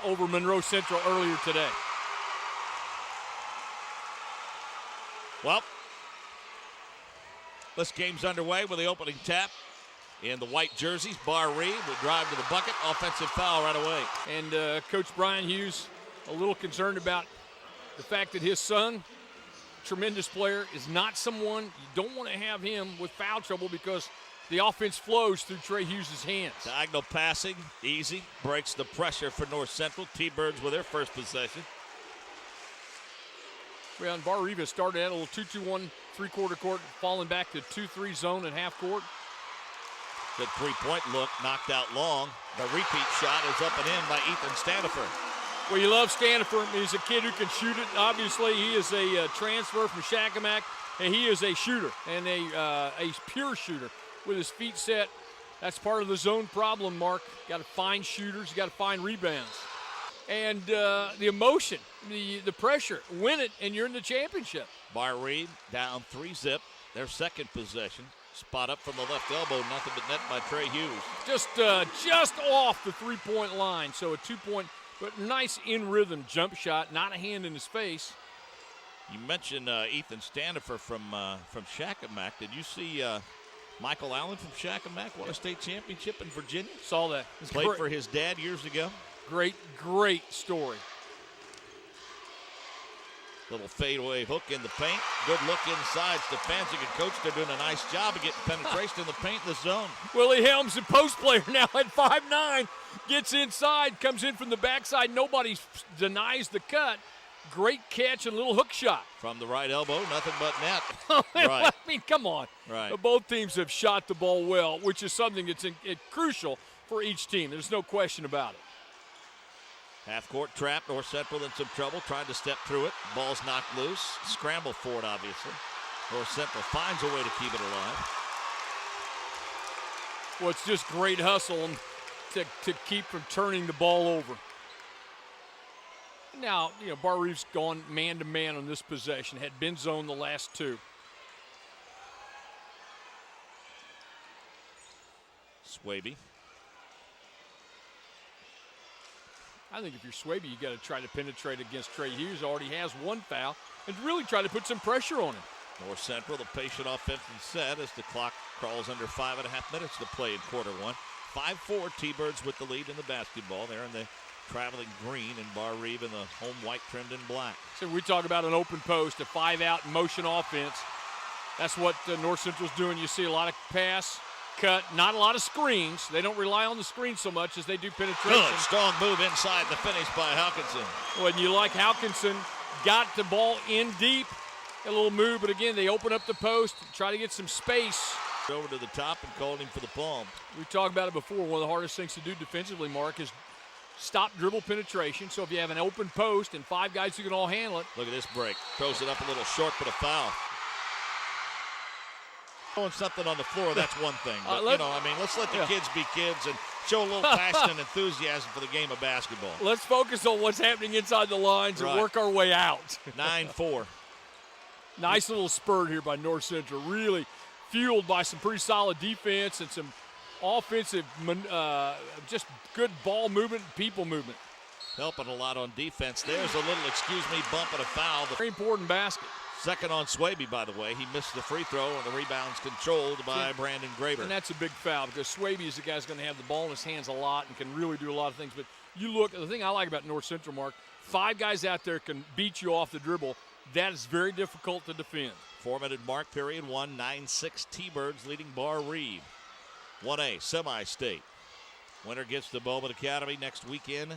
over Monroe Central earlier today. Well, this game's underway with the opening tap. In the white jerseys, Barr-Reeve will drive to the bucket. Offensive foul right away. And Coach Brian Hughes a little concerned about the fact that his son, tremendous player, is not someone you don't want to have him with foul trouble because the offense flows through Trey Hughes' hands. Diagonal passing, easy, breaks the pressure for North Central. T-Birds with their first possession. Well, and Barr-Reeve has started at a little 2-2-1 three-quarter court, falling back to 2-3 zone at half court. Good three-point look, knocked out long. The repeat shot is up and in by Ethan Standifer. Well, you love Standifer. He's a kid who can shoot it. Obviously, he is a transfer from Shakamak, and he is a shooter and a pure shooter with his feet set. That's part of the zone problem, Mark. Got to find shooters. You got to find rebounds. And the emotion, the pressure, win it, and you're in the championship. Barr-Reeve down 3-zip, their second possession. Spot up from the left elbow, nothing but net by Trey Hughes. Just off the three-point line, so a 2-point, but nice in-rhythm jump shot, not a hand in his face. You mentioned Ethan Standifer from Shakamak. Did you see Michael Allen from Shakamak won a state championship in Virginia? Saw that. Played for his dad years ago. Great story. Little fadeaway hook in the paint. Good look inside. Stefanczyk and coach, they're doing a nice job of getting penetration in the paint in the zone. Willie Helms, a post player now at 5'9", gets inside, comes in from the backside. Nobody denies the cut. Great catch and little hook shot. From the right elbow, nothing but net. Right. I mean, come on. Right. Both teams have shot the ball well, which is something that's crucial for each team. There's no question about it. Half-court trap, North Central in some trouble, trying to step through it. Ball's knocked loose. Scramble for it, obviously. North Central finds a way to keep it alive. Well, it's just great hustle to keep from turning the ball over. Now, Barr-Reeve's gone man-to-man on this possession. Had been zoned the last two. Swaby. I think if you're Swaby, you got to try to penetrate against Trey Hughes. Already has one foul, and really try to put some pressure on him. North Central, the patient offensive set as the clock crawls under 5.5 minutes to play in quarter one. 5-4, T-Birds with the lead in the basketball. They're in the traveling green, and Barr-Reeve in the home white trimmed in black. So we talk about an open post, a 5-out motion offense. That's what North Central's doing. You see a lot of pass, cut, not a lot of screens. They don't rely on the screens so much as they do penetration. Good, strong move inside the finish by Halkinson. Well, and you like Halkinson, got the ball in deep, a little move, but again, they open up the post, try to get some space. Over to the top and called him for the palm. We talked about it before. One of the hardest things to do defensively, Mark, is stop dribble penetration. So if you have an open post and five guys who can all handle it. Look at this break. Throws it up a little short, but a foul. Throwing something on the floor, that's one thing. But, let's let the kids be kids and show a little passion and enthusiasm for the game of basketball. Let's focus on what's happening inside the lines and work our way out. 9-4. Nice little spurt here by North Central. Really fueled by some pretty solid defense and some offensive, just good ball movement, people movement. Helping a lot on defense. There's a little, bump and a foul. Very important basket. Second on Swaby, by the way. He missed the free throw, and the rebound's controlled by Brandon Graber. And that's a big foul because Swaby is the guy who's going to have the ball in his hands a lot and can really do a lot of things. But you look, the thing I like about North Central, Mark, five guys out there can beat you off the dribble. That is very difficult to defend. 4-minute mark, period one, 9-6 T-Birds leading Barr-Reeve. 1A, Semi-State. Winner gets to Bowman Academy next weekend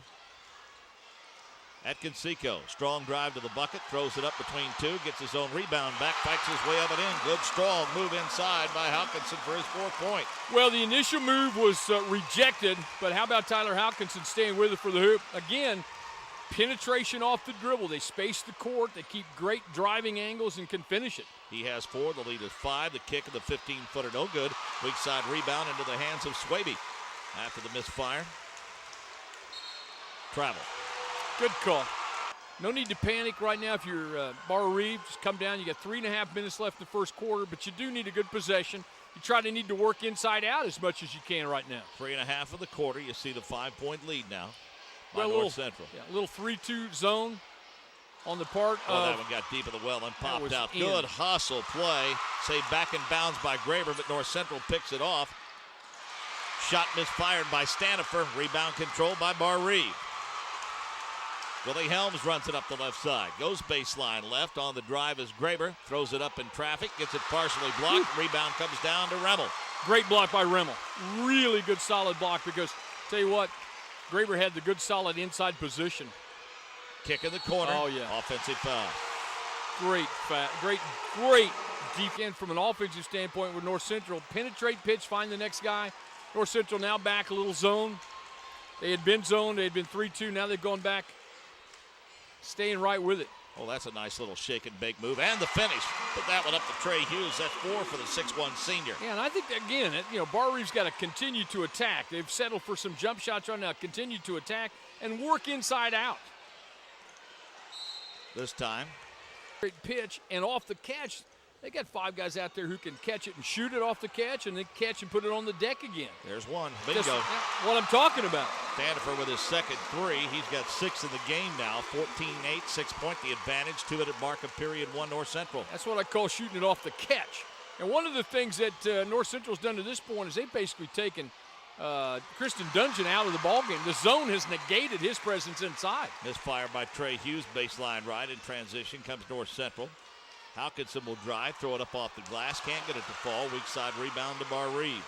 at Conseco. Strong drive to the bucket, throws it up between two, gets his own rebound back, fights his way up and in. Good, strong move inside by Halkinson for his 4-point. Well, the initial move was rejected, but how about Tyler Halkinson staying with it for the hoop? Again, penetration off the dribble. They space the court. They keep great driving angles and can finish it. He has 4. The lead is 5. The kick of the 15-footer, no good. Weak side rebound into the hands of Swaby. After the misfire, travel. Good call. No need to panic right now if you're Barr-Reeve. Just come down. You got 3.5 minutes left in the first quarter, but you do need a good possession. You need to work inside out as much as you can right now. 3.5 of the quarter. You see the 5-point lead now. by North Central. Yeah, a little 3-2 zone on the part of. That one got deep in the well and popped out. In. Good hustle play. Saved back in bounds by Graber, but North Central picks it off. Shot misfired by Stanifer. Rebound controlled by Barr-Reeve. Willie Helms runs it up the left side. Goes baseline left. On the drive is Graber. Throws it up in traffic. Gets it partially blocked. Rebound comes down to Remmel. Great block by Remmel. Really good solid block because, tell you what, Graber had the good solid inside position. Kick in the corner. Oh, yeah. Offensive foul. Great defense from an offensive standpoint with North Central. Penetrate, pitch, find the next guy. North Central now back a little zone. They had been zoned. They had been 3-2. Now they've gone back, staying right with it. Oh, that's a nice little shake and bake move. And the finish. Put that one up to Trey Hughes. That's 4 for the 6'1 senior. Yeah, and I think, again, Barr-Reeve's got to continue to attack. They've settled for some jump shots right now. Continue to attack and work inside out. This time. Great pitch, and off the catch, they got 5 guys out there who can catch it and shoot it off the catch and then catch and put it on the deck again. There's one. Bingo. That's what I'm talking about. Stanifer with his second 3. He's got 6 in the game now. 14-8, 6-point the advantage. 2-minute mark of period 1 North Central. That's what I call shooting it off the catch. And one of the things that North Central's done to this point is they've basically taken Kristen Dungeon out of the ballgame. The zone has negated his presence inside. Misfire by Trey Hughes, baseline right in transition, comes North Central. Hawkinson will drive, throw it up off the glass, can't get it to fall. Weak side rebound to Barr-Reeve.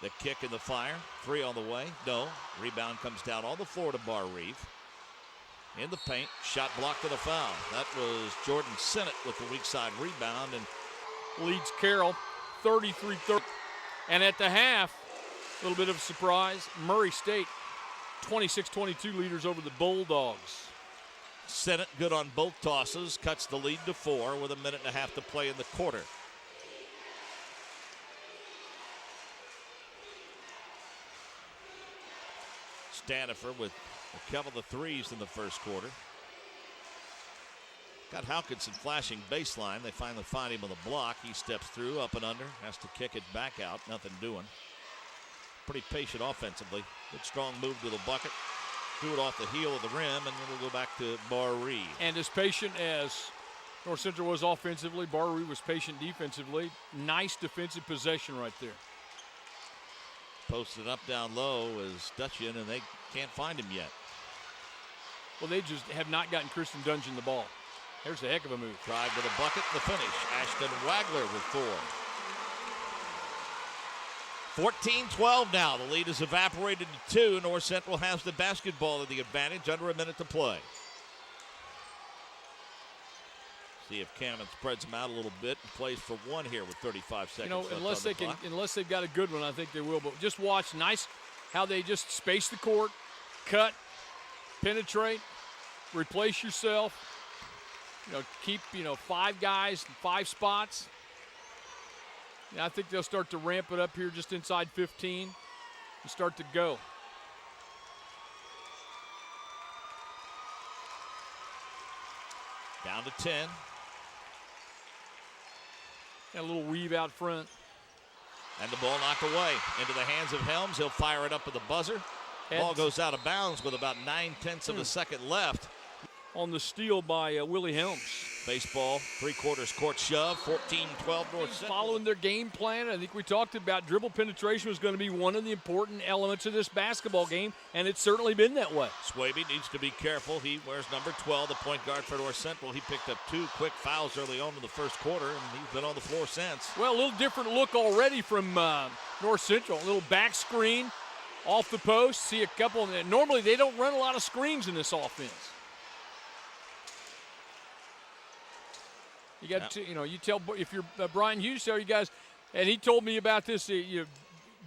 The kick in the fire, 3 on the way, no. Rebound comes down on the floor to Barr-Reeve. In the paint, shot blocked to the foul. That was Jordan Sinnott with the weak side rebound and leads Carroll 33-30. And at the half, a little bit of a surprise, Murray State 26-22 leaders over the Bulldogs. Sinnott good on both tosses, cuts the lead to 4 with 1.5 minutes to play in the quarter. Stanifer with a couple of threes in the first quarter. Got Hawkinson flashing baseline. They finally find him on the block. He steps through, up and under, has to kick it back out. Nothing doing. Pretty patient offensively. Good strong move to the bucket. Threw it off the heel of the rim, and then we'll go back to Barr-Reeve. And as patient as North Central was offensively, Barr-Reeve was patient defensively. Nice defensive possession right there. Posted up down low is Dutchian, and they can't find him yet. Well, they just have not gotten Kristen Dungeon the ball. There's a heck of a move. Drive to the bucket, the finish. Ashton Wagler with 4. 14-12 now. The lead is evaporated to 2. North Central has the basketball at the advantage. Under 1 minute to play. See if Cannon spreads them out a little bit and plays for 1 here with 35 seconds left. Unless they've got a good one, I think they will. But just watch nice how they just space the court, cut, penetrate, replace yourself. Keep 5 guys, 5 spots. I think they'll start to ramp it up here just inside 15 and start to go. Down to 10. And a little weave out front. And the ball knocked away into the hands of Helms. He'll fire it up with the buzzer. Ball goes out of bounds with about 9/10 of a second left. On the steal by Willie Helms. Baseball, 3/4 court shove, 14-12 North Central. Following their game plan, I think we talked about dribble penetration was going to be one of the important elements of this basketball game, and it's certainly been that way. Swaby needs to be careful. He wears number 12, the point guard for North Central. He picked up 2 quick fouls early on in the first quarter, and he's been on the floor since. Well, a little different look already from North Central. A little back screen off the post. See a couple. Normally, they don't run a lot of screens in this offense. You got to, you tell, if you're Brian Hughes, tell you guys, and he told me about this, you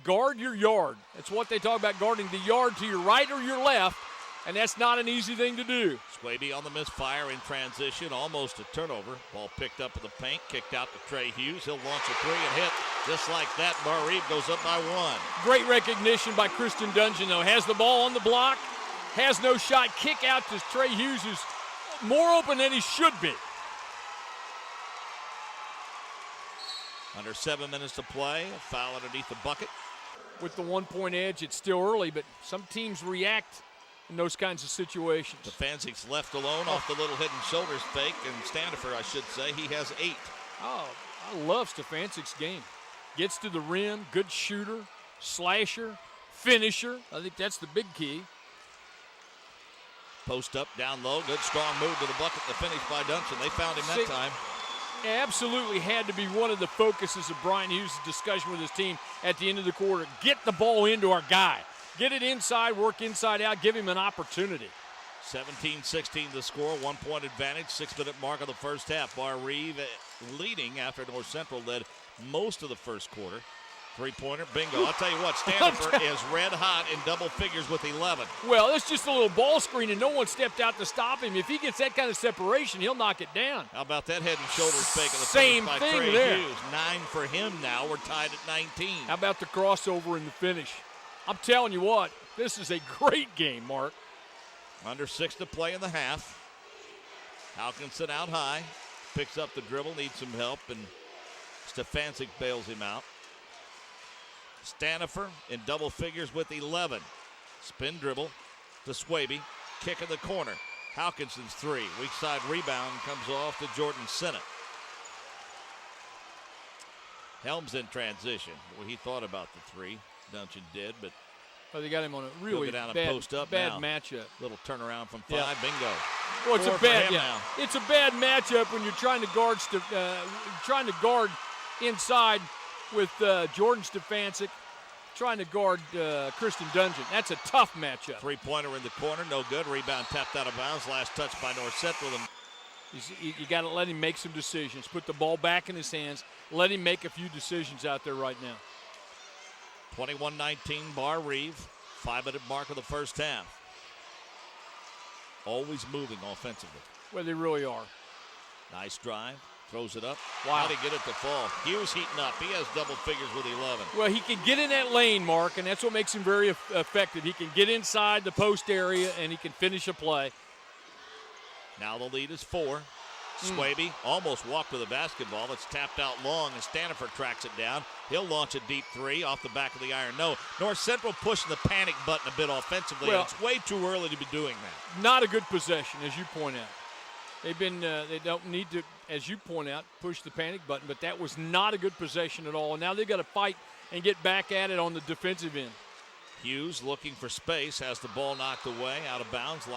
guard your yard. That's what they talk about, guarding the yard to your right or your left, and that's not an easy thing to do. Swaby on the misfire in transition, almost a turnover. Ball picked up in the paint, kicked out to Trey Hughes. He'll launch a 3 and hit. Just like that, Barr-Reeve goes up by 1. Great recognition by Kristen Dungeon, though. Has the ball on the block, has no shot, kick out to Trey Hughes, who's more open than he should be. Under 7 minutes to play, a foul underneath the bucket. with the 1-point edge. It's still early, but some teams react in those kinds of situations. Stefancic's left alone off the little hidden shoulders fake, and Standifer, I should say, he has 8. Oh, I love Stefancic's game. Gets to the rim, good shooter, slasher, finisher. I think that's the big key. Post up, down low, good strong move to the bucket, the finish by Duncan. They found him that time. Absolutely had to be one of the focuses of Brian Hughes' discussion with his team at the end of the quarter. Get the ball into our guy. Get it inside, work inside out, give him an opportunity. 17-16 the score, 1-point advantage, 6-minute mark of the first half. Barr-Reeve leading after North Central led most of the first quarter. Three-pointer, bingo. I'll tell you what, Standifer is red hot in double figures with 11. Well, it's just a little ball screen, and no one stepped out to stop him. If he gets that kind of separation, he'll knock it down. How about that head and shoulders fake of the Same finish by thing Trey there. Hughes? 9 for him now. We're tied at 19. How about the crossover in the finish? I'm telling you what, this is a great game, Mark. Under 6 to play in the half. Halkinson out high. Picks up the dribble, needs some help, and Stefancic bails him out. Standifer in double figures with 11. Spin dribble to Swaby. Kick in the corner. Halkinson's 3. Weak side rebound comes off to Jordan Sinnott. Helms in transition. Well, he thought about the 3. Duncan did, but they got him on a really down and bad, post up bad now. matchup. Little turnaround from 5. Yeah. Bingo. Well, it's 4 a for bad, him yeah. now. It's a bad matchup when you're trying to guard inside with Jordan Stefancic, trying to guard Kristen Dungeon. That's a tough matchup. Three-pointer in the corner, no good. Rebound tapped out of bounds. Last touch by North Central. You got to let him make some decisions. Put the ball back in his hands. Let him make a few decisions out there right now. 21-19 Barr-Reeve. 5-minute mark of the first half. Always moving offensively. Well, they really are. Nice drive. Throws it up. Wow. How'd he get it to fall? Hughes heating up. He has double figures with 11. Well, he can get in that lane, Mark, and that's what makes him very effective. He can get inside the post area, and he can finish a play. Now the lead is 4. Swaby almost walked to the basketball. It's tapped out long, and Standifer tracks it down. He'll launch a deep 3 off the back of the iron. No, North Central pushing the panic button a bit offensively. Well, it's way too early to be doing that. Not a good possession, as you point out. They don't need to, as you point out, push the panic button, but that was not a good possession at all. And now they've got to fight and get back at it on the defensive end. Hughes looking for space, has the ball knocked away, out of bounds.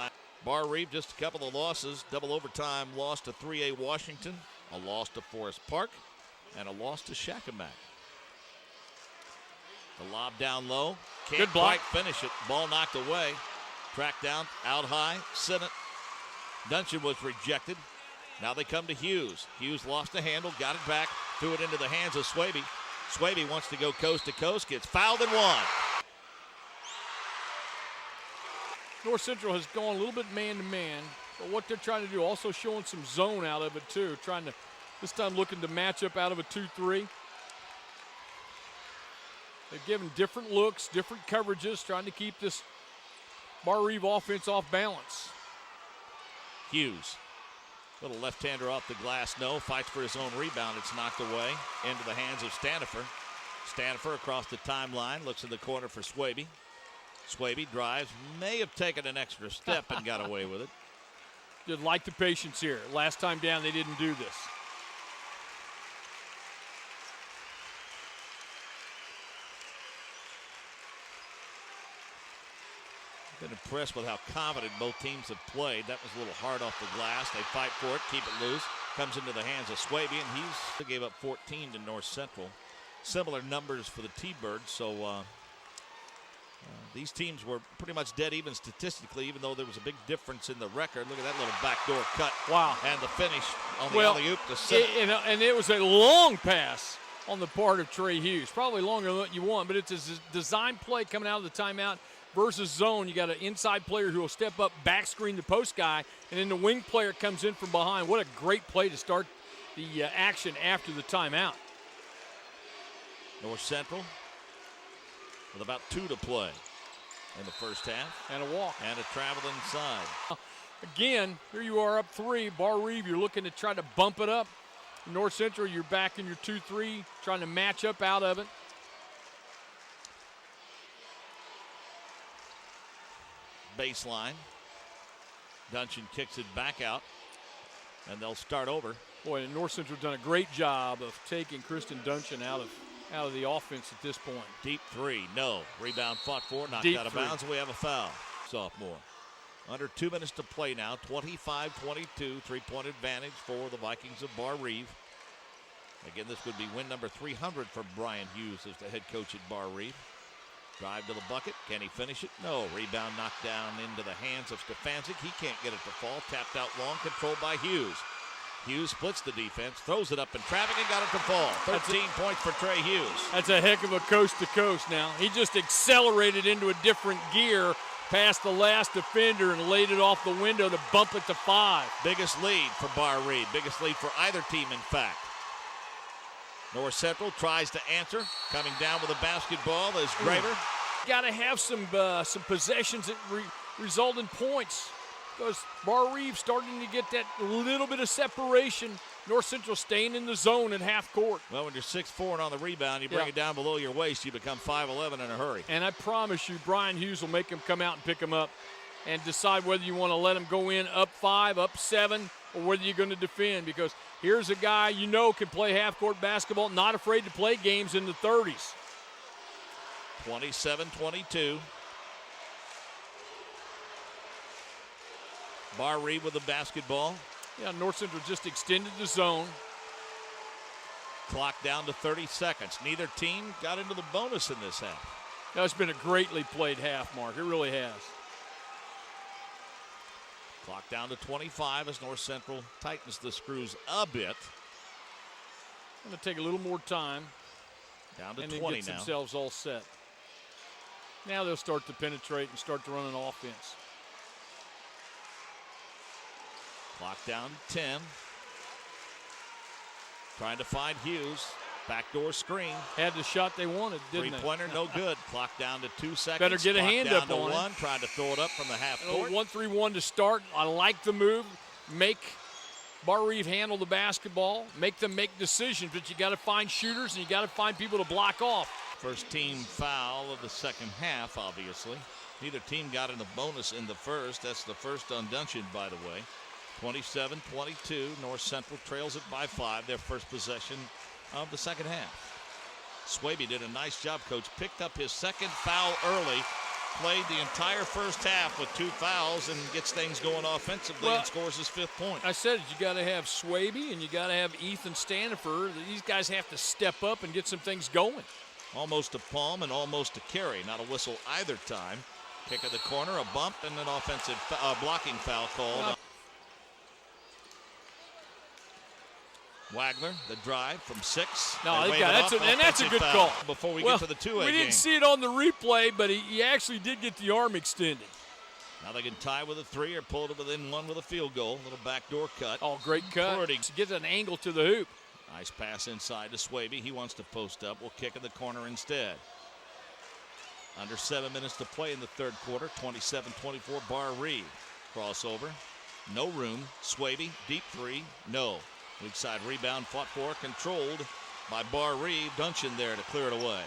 Barr-Reeve just a couple of losses. Double overtime loss to 3A Washington, a loss to Forest Park, and a loss to Shakamak. The lob down low. Can't quite finish it. Ball knocked away. Tracked down, out high. Sinnott. Duncan was rejected. Now they come to Hughes. Hughes lost the handle, got it back, threw it into the hands of Swaby. Swaby wants to go coast to coast, gets fouled and won. North Central has gone a little bit man-to-man, but what they're trying to do, also showing some zone out of it too, trying to, this time looking to match up out of a 2-3. They're giving different looks, different coverages, trying to keep this Barr-Reeve offense off balance. Hughes, little left-hander off the glass, no, fights for his own rebound. It's knocked away into the hands of Standifer. Standifer across the timeline, looks in the corner for Swaby. Swaby drives, may have taken an extra step and got away with it. Did like the patience here. Last time down, they didn't do this. Been impressed with how confident both teams have played. That was a little hard off the glass. They fight for it, keep it loose. Comes into the hands of Swaby, and he gave up 14 to North Central. Similar numbers for the T-Birds, so these teams were pretty much dead even statistically, even though there was a big difference in the record. Look at that little backdoor cut. Wow. And the finish on the alley-oop to Sinnott. And it was a long pass on the part of Trey Hughes. Probably longer than what you want, but it's a design play coming out of the timeout versus zone. You got an inside player who will step up, back screen the post guy, and then the wing player comes in from behind. What a great play to start the action after the timeout. North Central with about 2 to play in the first half. And a walk. And a travel inside. Again, here you are up 3. Barr-Reeve, you're looking to try to bump it up. North Central, you're back in your 2-3, trying to match up out of it. baseline. Duncan kicks it back out, and they'll start over. Boy, North Central done a great job of taking Kristen Duncan out of the offense at this point. Deep three, no. Rebound fought for, knocked Deep out of three. bounds. We have a foul. Sophomore. Under 2 minutes to play now. 25-22, three-point advantage for the Vikings of Barr-Reeve. Again, this would be win number 300 for Brian Hughes as the head coach at Barr-Reeve. Drive to the bucket. Can he finish it? No. Rebound knocked down into the hands of Stefanczyk. He can't get it to fall. Tapped out long, controlled by Hughes. Hughes splits the defense, throws it up in traffic, and got it to fall. 13 points for Trey Hughes. That's a heck of a coast-to-coast now. He just accelerated into a different gear past the last defender and laid it off the window to bump it to 5. Biggest lead for Barr-Reeve. Biggest lead for either team, in fact. North Central tries to answer. Coming down with a basketball is Graber. Got to have some possessions that result in points. Because Barr-Reeve starting to get that little bit of separation. North Central staying in the zone at half court. Well, when you're 6'4" and on the rebound, you bring it down below your waist, you become 5'11" in a hurry. And I promise you, Brian Hughes will make him come out and pick him up and decide whether you want to let him go in up 5, up 7, or whether you're going to defend. Because here's a guy you know can play half-court basketball, not afraid to play games in the 30s. 27-22. Barr-Reeve with the basketball. Yeah, North Central just extended the zone. Clock down to 30 seconds. Neither team got into the bonus in this half. That's been a greatly played half, Mark. It really has. Clock down to 25 as North Central tightens the screws a bit. Going to take a little more time. Down to and 20 then get now. themselves all set. Now they'll start to penetrate and start to run an offense. Clock down to 10. Trying to find Hughes. Backdoor screen. Had the shot they wanted, didn't they? Three-pointer, no good. Clock down to 2 seconds. Better get a hand up on it. One, trying to throw it up from the half court. 1-3-1 to start. I like the move. Make Barr-Reeve handle the basketball. Make them make decisions, but you got to find shooters and you got to find people to block off. First team foul of the second half, obviously. Neither team got in the bonus in the first. That's the first on Duncan, by the way. 27-22. North Central trails it by 5. Their first possession of the second half. Swaby did a nice job, coach. Picked up his second foul early. Played the entire first half with 2 fouls and gets things going offensively and scores his 5th point. I said you got to have Swaby and you got to have Ethan Stanifer. These guys have to step up and get some things going. Almost a palm and almost a carry. Not a whistle either time. Kick of the corner, a bump, and an offensive blocking foul called. Wagler, the drive from 6. No, that's a good call. Before we get to the 2A we didn't game. see it on the replay, but he actually did get the arm extended. Now they can tie with a 3 or pull it within 1 with a field goal. Little backdoor cut. Oh, great cut. To get an angle to the hoop. Nice pass inside to Swaby. He wants to post up. We'll kick in the corner instead. Under 7 minutes to play in the third quarter. 27-24 Barr-Reeve. Crossover. No room. Swaby. Deep 3. No. Weak side rebound fought for, controlled by Barr-Reeve. Duncan there to clear it away.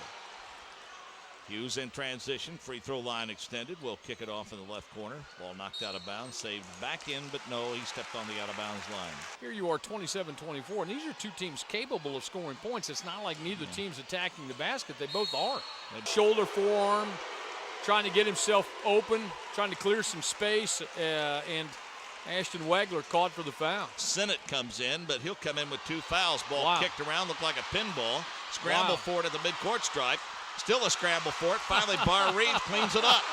Hughes in transition, free throw line extended. Will kick it off in the left corner. Ball knocked out of bounds, saved back in, but no, he stepped on the out of bounds line. Here you are, 27-24, and these are two teams capable of scoring points. It's not like neither team's attacking the basket. They both are. Shoulder, forearm, trying to get himself open, trying to clear some space, and Ashton Wagler caught for the foul. Sinnott comes in, but he'll come in with 2 fouls. Ball kicked around, looked like a pinball. Scramble for it at the midcourt stripe. Still a scramble for it. Finally, Barr-Reeve cleans it up.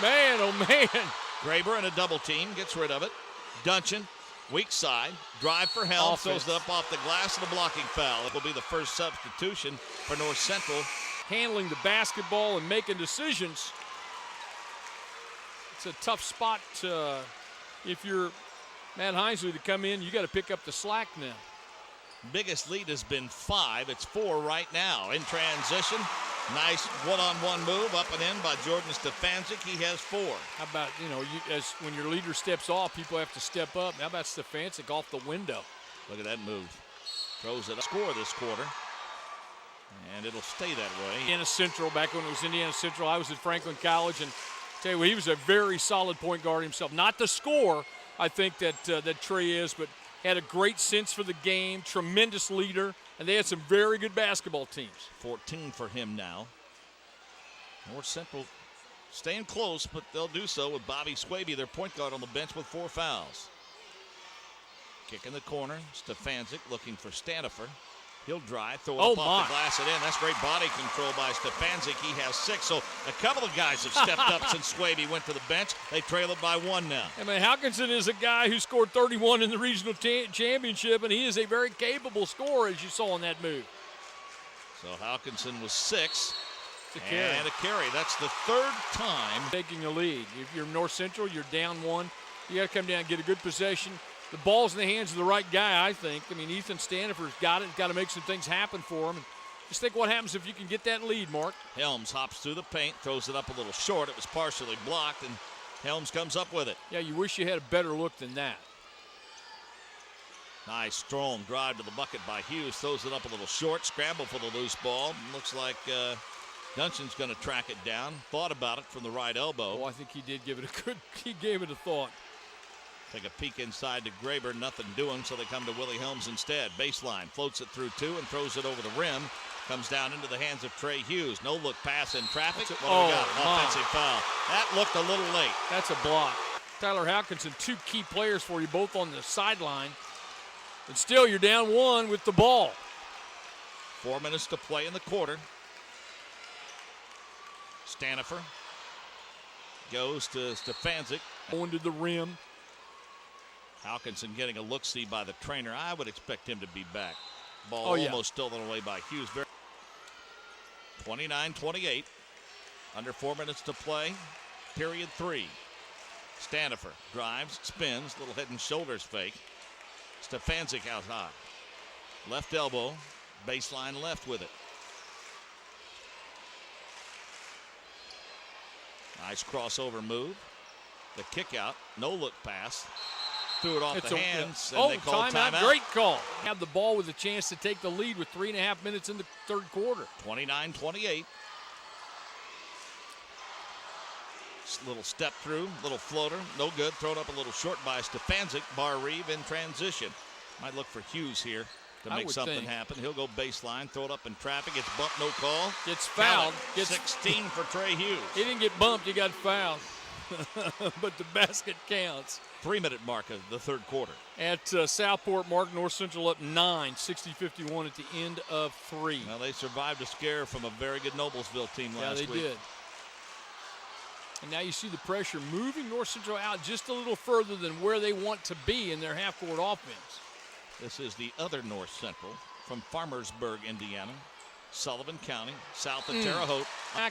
Man, oh man. Graber in a double team, gets rid of it. Duncan, weak side, drive for Helm, throws it up off the glass and a blocking foul. It will be the first substitution for North Central. Handling the basketball and making decisions. It's a tough spot if you're Matt Hinesley to come in. You got to pick up the slack now. Biggest lead has been 5. It's 4 right now. In transition, nice one-on-one move up and in by Jordan Stefanczyk. He has 4. How about, as when your leader steps off, people have to step up. How about Stefanczyk off the window? Look at that move. Throws it up. Score this quarter. And it'll stay that way. Indiana Central, back when it was Indiana Central, I was at Franklin College, and Tell you what, he was a very solid point guard himself. Not the scorer, I think that Trey is, but had a great sense for the game, tremendous leader, and they had some very good basketball teams. 14 for him now. North Central staying close, but they'll do so with Bobby Swaby, their point guard, on the bench with 4 fouls. Kick in the corner. Stefanczyk looking for Stanifer. He'll drive, throw it up off the glass and in. That's great body control by Stefanczyk. He has 6. So a couple of guys have stepped up since Swaby went to the bench. They trail it by 1 now. I mean, Hawkinson is a guy who scored 31 in the regional championship, and he is a very capable scorer, as you saw in that move. So Hawkinson was 6. And a carry. That's the 3rd time. Taking a lead. If you're North Central, you're down 1. You got to come down and get a good possession. The ball's in the hands of the right guy, I think. I mean, Ethan Stanifer's got it. Got to make some things happen for him. Just think what happens if you can get that lead, Mark. Helms hops through the paint, throws it up a little short. It was partially blocked, and Helms comes up with it. Yeah, you wish you had a better look than that. Nice, strong drive to the bucket by Hughes. Throws it up a little short. Scramble for the loose ball. Looks like Dungeon's going to track it down. Thought about it from the right elbow. Oh, I think he did give it he gave it a thought. Take a peek inside to Graber, nothing doing, so they come to Willie Helms instead. Baseline, floats it through 2 and throws it over the rim. Comes down into the hands of Trey Hughes. No look pass in traffic. What do we got? Offensive foul. That looked a little late. That's a block. Tyler Hawkinson, 2 key players for you, both on the sideline. But still, you're down 1 with the ball. 4 minutes to play in the quarter. Stanifer goes to Stefanczyk. Going to the rim. Hawkinson getting a look-see by the trainer. I would expect him to be back. Ball almost stolen away by Hughes. 29-28. Under 4 minutes to play. Period 3. Stanifer drives, spins, little head and shoulders fake. Stefanczyk out high. Left elbow, baseline left with it. Nice crossover move. The kick out, no look pass. Threw it off the hands, and they called timeout. Great call. Have the ball with a chance to take the lead with 3.5 minutes in the 3rd quarter. 29-28. Little step through, little floater, no good. Thrown up a little short by Stefanczyk. Barr-Reeve in transition. Might look for Hughes here to make something happen. He'll go baseline, throw it up in traffic. Gets bumped, no call. Gets fouled. 16 for Trey Hughes. He didn't get bumped, he got fouled. But the basket counts. 3-minute mark of the 3rd quarter. At Southport, Mark, North Central up 9, 60-51 at the end of 3. Well, they survived a scare from a very good Noblesville team last week. Yeah, they did. And now you see the pressure moving North Central out just a little further than where they want to be in their half-court offense. This is the other North Central from Farmersburg, Indiana, Sullivan County, south of Terre Haute.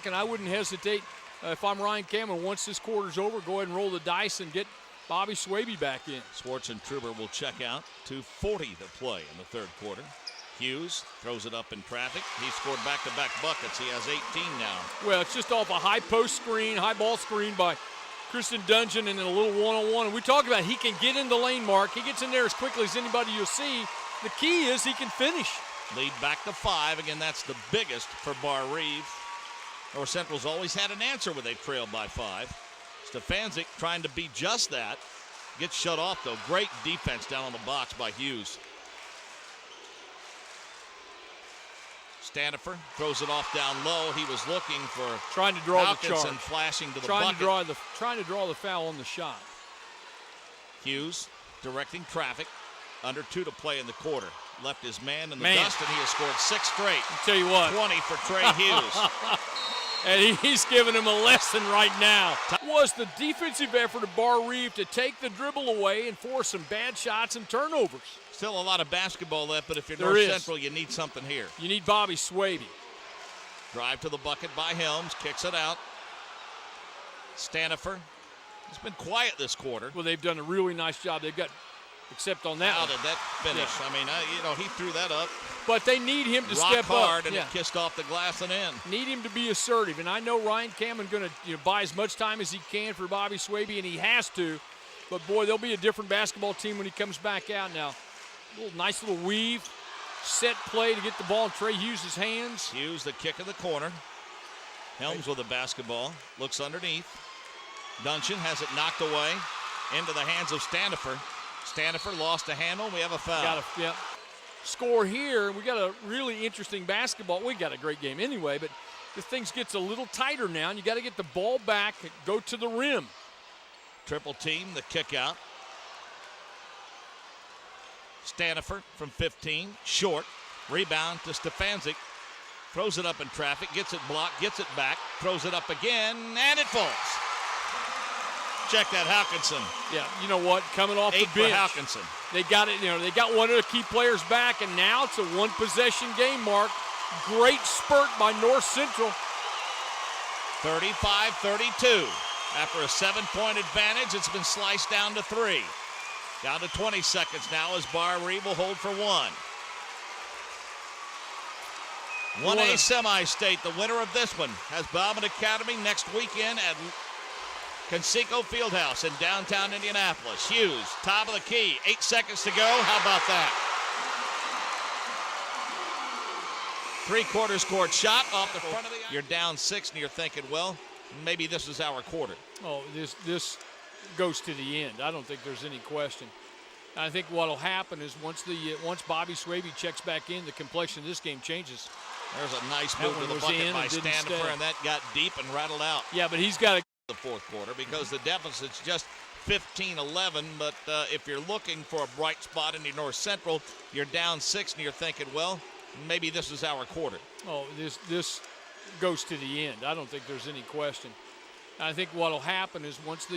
And I wouldn't hesitate if I'm Ryan Cameron. Once this quarter's over, go ahead and roll the dice and get Bobby Swaby back in. Swartz and Truber will check out. 2:40 to play in the 3rd quarter. Hughes throws it up in traffic. He scored back-to-back buckets. He has 18 now. Well, it's just off a high post screen, high ball screen by Kristen Dungeon, and then a little one-on-one. And we talked about he can get in the lane, Mark. He gets in there as quickly as anybody you'll see. The key is he can finish. Lead back to 5. Again, that's the biggest for Barr-Reeve. North Central's always had an answer when they trailed by 5. Stefanczyk trying to be just that. Gets shut off, though. Great defense down on the box by Hughes. Stanifer throws it off down low. He was looking for trying to draw Hawkinson the charge. Flashing to the trying bucket. Trying to draw the foul on the shot. Hughes directing traffic. Under 2 to play in the quarter. Left his man in the dust, and he has scored 6 straight. I'll tell you what. 20 for Trey Hughes. And he's giving him a lesson right now. Was the defensive effort of Barr-Reeve to take the dribble away and force some bad shots and turnovers. Still a lot of basketball left, but if you're North Central, you need something here. You need Bobby Swaby. Drive to the bucket by Helms, kicks it out. Stanifer has been quiet this quarter. Well, they've done a really nice job. They've got, except on that How one. did that finish? Yeah. I mean, he threw that up. But they need him to step hard, up. And it kissed off the glass and in. Need him to be assertive. And I know Ryan Cameron going to buy as much time as he can for Bobby Swaby, and he has to. But, boy, they'll be a different basketball team when he comes back out now. Nice little weave, set play to get the ball in Trey Hughes' hands. Hughes, the kick in the corner. Helms with the basketball, looks underneath. Dungeon has it knocked away into the hands of Standifer. Standifer lost a handle. We have a foul. Yep. Score here. We got a really interesting basketball. We got a great game anyway, but the things gets a little tighter now, and you got to get the ball back and go to the rim. Triple team, the kick out. Standifer from 15, short. Rebound to Stefanczyk. Throws it up in traffic, gets it blocked, gets it back, throws it up again, and it falls. Check that, Hawkinson. Yeah, you know what? Coming off 8 the bench, for Hawkinson. They got it. They got one of the key players back, and now it's a one-possession game. Mark, great spurt by North Central. 35-32. After a 7-point advantage, it's been sliced down to 3. Down to 20 seconds now as Barr-Reeve will hold for 1. 1A Semi-State, the winner of this one, has Bauman Academy next weekend at Conseco Fieldhouse in downtown Indianapolis. Hughes, top of the key, 8 seconds to go. How about that? Three-quarters court shot off the front of the. You're down 6 and you're thinking, well, maybe this is our quarter. Oh, this goes to the end. I don't think there's any question. I think what will happen is once Bobby Swaby checks back in, the complexion of this game changes. There's a nice move to the bucket by Standifer, and that got deep and rattled out. Yeah, but he's got to the fourth quarter because the deficit's just 15-11. But if you're looking for a bright spot in the North Central, you're down 6 and you're thinking, well, maybe this is our quarter. Oh, this goes to the end. I don't think there's any question. I think what will happen is once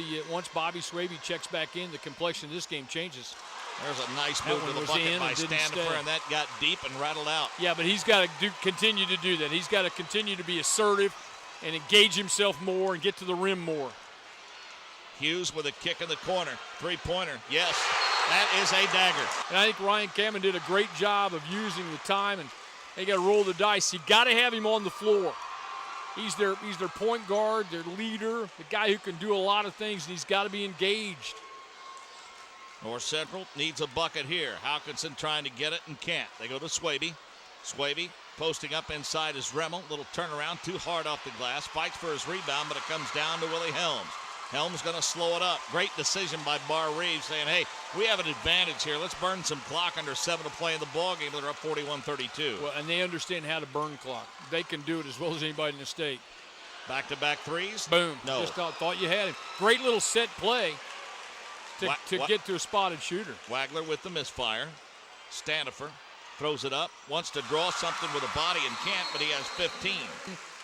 Bobby Swaby checks back in, the complexion of this game changes. There's a nice move to the bucket by Standifer, and that got deep and rattled out. Yeah, but he's got to continue to do that. He's got to continue to be assertive and engage himself more and get to the rim more. Hughes with a kick in the corner. Three-pointer. Yes, that is a dagger. And I think Ryan Cameron did a great job of using the time, and they got to roll the dice. You got to have him on the floor. He's their point guard, their leader, the guy who can do a lot of things, and he's got to be engaged. North Central needs a bucket here. Hawkinson trying to get it and can't. They go to Swaby. Swaby posting up inside is Remmel. Little turnaround, too hard off the glass. Fights for his rebound, but it comes down to Willie Helms. Helms going to slow it up. Great decision by Barr-Reeve saying, hey, we have an advantage here. Let's burn some clock under 7 to play in the ballgame. They're up 41-32. Well, and they understand how to burn clock. They can do it as well as anybody in the state. Back-to-back threes. Boom. No. Just thought you had him. Great little set play to get to a spotted shooter. Wagler with the misfire. Standifer throws it up. Wants to draw something with a body and can't, but he has 15.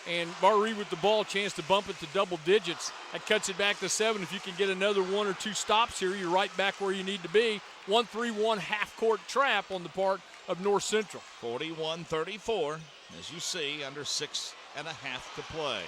And Barr-Reeve with the ball, chance to bump it to double digits. That cuts it back to 7. If you can get another 1 or 2 stops here, you're right back where you need to be. 1-3-1 half-court trap on the part of North Central. 41-34, as you see, under 6.5 to play.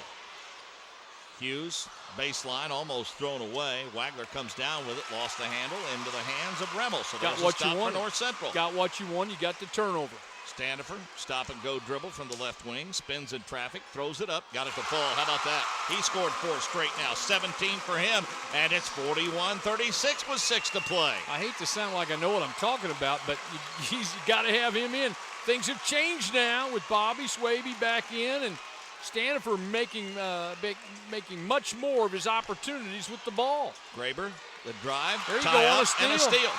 Hughes, baseline, almost thrown away. Wagler comes down with it, lost the handle, into the hands of Remmel. So got there's what a stop you wanted. for North Central. Got what you want. You got the turnover. Standifer, stop-and-go dribble from the left wing, spins in traffic, throws it up, got it to fall. How about that? He scored 4 straight now, 17 for him, and it's 41-36 with 6 to play. I hate to sound like I know what I'm talking about, but you got to have him in. Things have changed now with Bobby Swaby back in, and Standifer making much more of his opportunities with the ball. Graber, the drive, there you tie go, up, and a steal.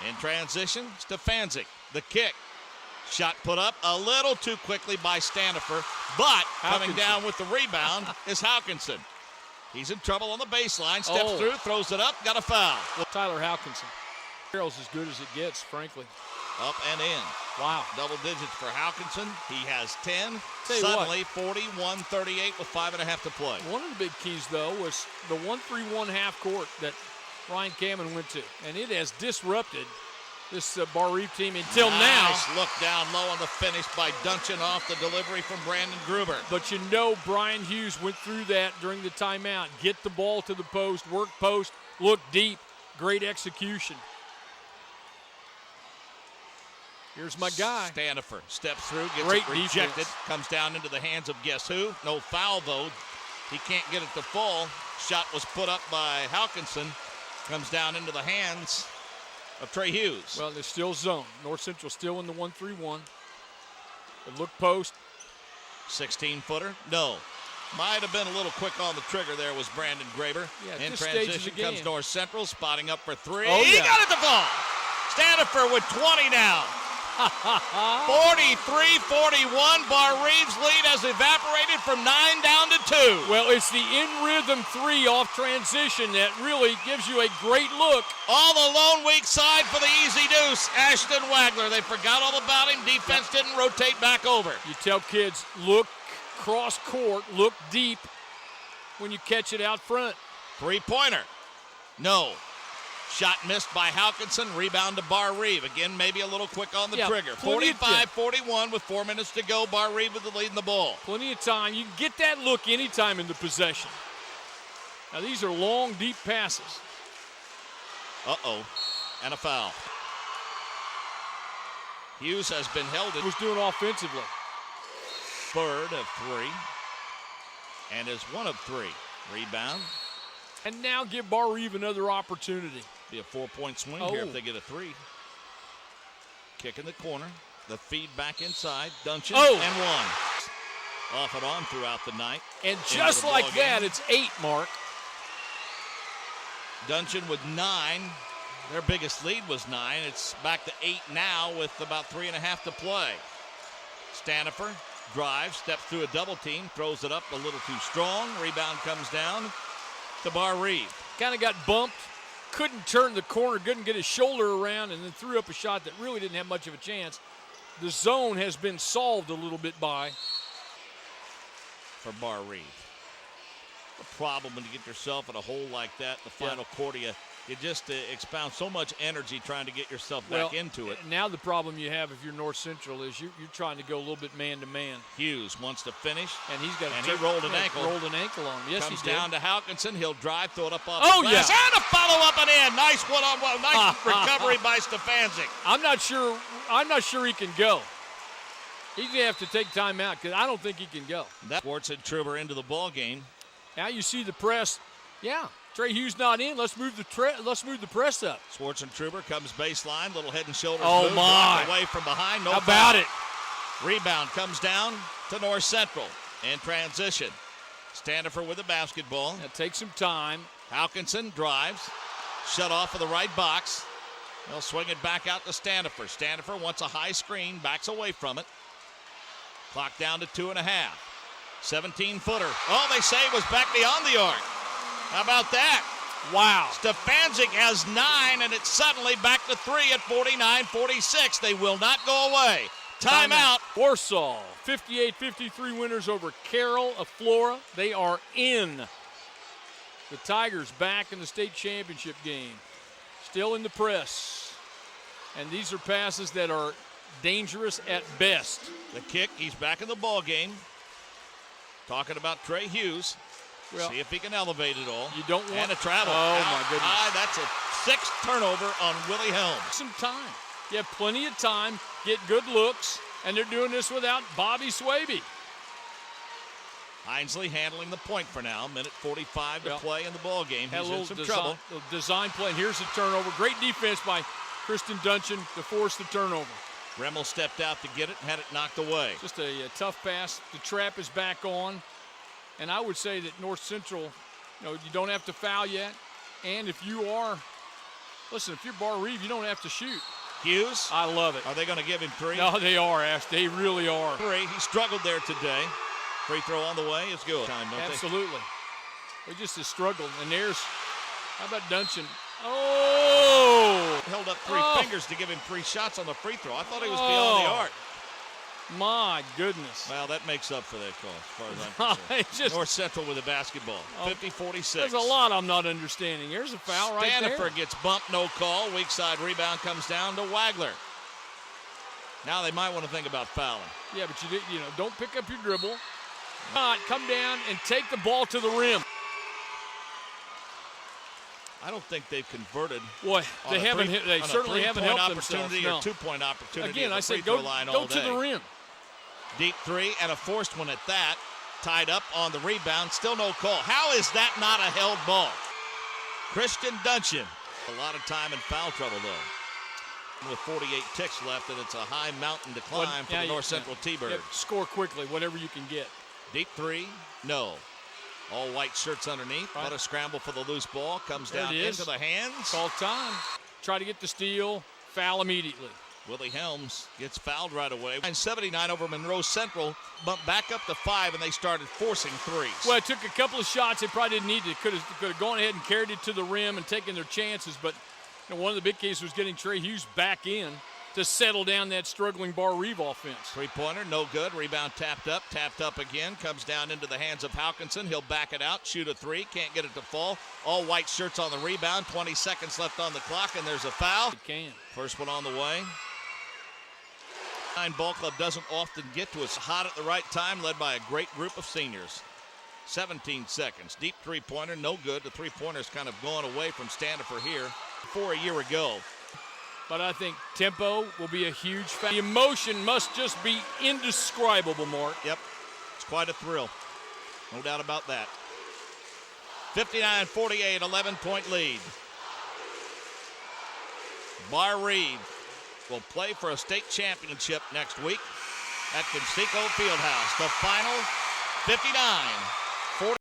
In transition, Stefanczyk, the kick. Shot put up a little too quickly by Standifer, but coming down with the rebound is Hawkinson. He's in trouble on the baseline, steps through, throws it up, got a foul. Tyler Hawkinson. Carroll's as good as it gets, frankly. Up and in. Wow. Double digits for Hawkinson. He has 10. Suddenly, 41-38 with 5.5 to play. One of the big keys, though, was the 1-3-1 half court that Ryan Cameron went to, and it has disrupted this Barr-Reeve team until now. Nice look down low on the finish by Duncan off the delivery from Brandon Gruber. But you know Brian Hughes went through that during the timeout. Get the ball to the post, work post, look deep. Great execution. Here's my guy. Standifer steps through, gets Great it rejected, defense. comes down into the hands of guess who? No foul, though. He can't get it to fall. Shot was put up by Hawkinson. Comes down into the hands of Trey Hughes. Well, there's still zone. North Central still in the 1-3-1. The look post. 16-footer, no. Might have been a little quick on the trigger there was Brandon Graber. Yeah, in just stages transition the game. comes North Central, spotting up for three. Oh, He yeah. got it to fall. Stanifer with 20 now. 43-41. Barr-Reeve's lead has evaporated from 9 down to 2. Well, it's the in-rhythm three off transition that really gives you a great look. All the lone weak side for the easy deuce. Ashton Wagler. They forgot all about him. Defense didn't rotate back over. You tell kids, look cross court, look deep when you catch it out front. Three-pointer. No. Shot missed by Hawkinson. Rebound to Barr-Reeve. Again, maybe a little quick on the trigger. 45-41 with 4 minutes to go. Barr-Reeve with the lead in the ball. Plenty of time. You can get that look anytime in the possession. Now, these are long, deep passes. Uh-oh. And a foul. Hughes has been held at Was doing offensively. third of 3. And is 1 of 3. Rebound. And now give Barr-Reeve another opportunity. Be a 4-point swing here if they get a 3. Kick in the corner. The feed back inside. Dungeon and 1. Off and on throughout the night. And just like that, it's 8, Mark. Dungeon with 9. Their biggest lead was 9. It's back to 8 now with about 3.5 to play. Stanifer drives, steps through a double team, throws it up a little too strong. Rebound comes down to Barr-Reeve. Kind of got bumped, couldn't turn the corner, couldn't get his shoulder around, and then threw up a shot that really didn't have much of a chance. The zone has been solved a little bit by. For Barr-Reeve. The problem when you get yourself in a hole like that, the final quarter, you just expound so much energy trying to get yourself back into it. Now the problem you have if you're North Central is you're trying to go a little bit man-to-man. Hughes wants to finish. And he's got he rolled an ankle. Rolled an ankle on him. Yes, Comes he did. down to Hawkinson. He'll drive, throw it up off the glass. Yeah. And a follow-up and in. Nice one-on-one. Nice recovery by Stefanczyk. I'm not sure he can go. He's going to have to take time out because I don't think he can go. Schwartz and Truber into the ball game. Now you see the press. Yeah, Trey Hughes not in. Let's move the press up. Schwartz and Truber comes baseline. Little head and shoulders move. My. Away from behind. No How about it? Rebound comes down to North Central in transition. Stanifer with the basketball. That takes some time. Hawkinson drives. Shut off of the right box. They'll swing it back out to Stanifer. Stanifer wants a high screen. Backs away from it. Clock down to 2.5. 17-footer. Oh, they say it was back beyond the arc. How about that? Wow. Stefanczyk has 9, and it's suddenly back to 3 at 49-46. They will not go away. Timeout. Warsaw, 58-53 winners over Carroll of Flora. They are in. The Tigers back in the state championship game. Still in the press. And these are passes that are dangerous at best. The kick, he's back in the ball game. Talking about Trey Hughes. Well, see if he can elevate it all. You don't want and a travel. Oh my goodness! That's a 6th turnover on Willie Helms. Some time. You have plenty of time. Get good looks, and they're doing this without Bobby Swaby. Hinesley handling the point for now. Minute 45 to play in the ball game. He's in some trouble. Design play. And here's the turnover. Great defense by Kristen Dungeon to force the turnover. Remmel stepped out to get it and had it knocked away. Just a tough pass. The trap is back on. And I would say that North Central, you don't have to foul yet. And if you are, if you're Barr-Reeve, you don't have to shoot. Hughes. I love it. Are they going to give him 3? No, they are, Ash. They really are. 3. He struggled there today. Free throw on the way is good. Absolutely. They just have struggled. And how about Dungeon? Oh! Held up 3 fingers to give him 3 shots on the free throw. I thought he was beyond the arc. My goodness. Well, that makes up for that call, as far as I'm concerned. North Central with the basketball. 50-46. There's a lot I'm not understanding. There's a foul right there. Stanifer gets bumped, no call. Weak side rebound comes down to Wagler. Now they might want to think about fouling. Yeah, but don't pick up your dribble. Come down and take the ball to the rim. I don't think they've converted. Boy, they certainly haven't helped themselves. Or 2-point opportunity. Again, I say go to the rim. Deep 3 and a forced one at that. Tied up on the rebound. Still no call. How is that not a held ball? Christian Dungeon. A lot of time in foul trouble, though. With 48 ticks left, and it's a high mountain to climb for the North Central T-Birds. Score quickly, whatever you can get. Deep 3, no. All white shirts underneath. Right. What a scramble for the loose ball. Comes There down it is. into the hands. Call time. Try to get the steal. Foul immediately. Willie Helms gets fouled right away. 79 over Monroe Central. Bumped back up to 5, and they started forcing threes. Well, it took a couple of shots. They probably didn't need to. Could have gone ahead and carried it to the rim and taken their chances. But one of the big cases was getting Trey Hughes back in to settle down that struggling Barr-Reeve offense. Three-pointer, no good. Rebound tapped up again. Comes down into the hands of Hawkinson. He'll back it out, shoot a three. Can't get it to fall. All white shirts on the rebound. 20 seconds left on the clock, and there's a foul. It can. First one on the way. Ball club doesn't often get to us hot at the right time, led by a great group of seniors. 17 seconds. Deep three-pointer, no good. The three-pointer's kind of gone away from Standifer here a year ago. But I think tempo will be a huge factor. The emotion must just be indescribable, Mark. Yep, it's quite a thrill. No doubt about that. 59-48, 11-point lead. Barr-Reeve will play for a state championship next week at Conseco Fieldhouse. The final 59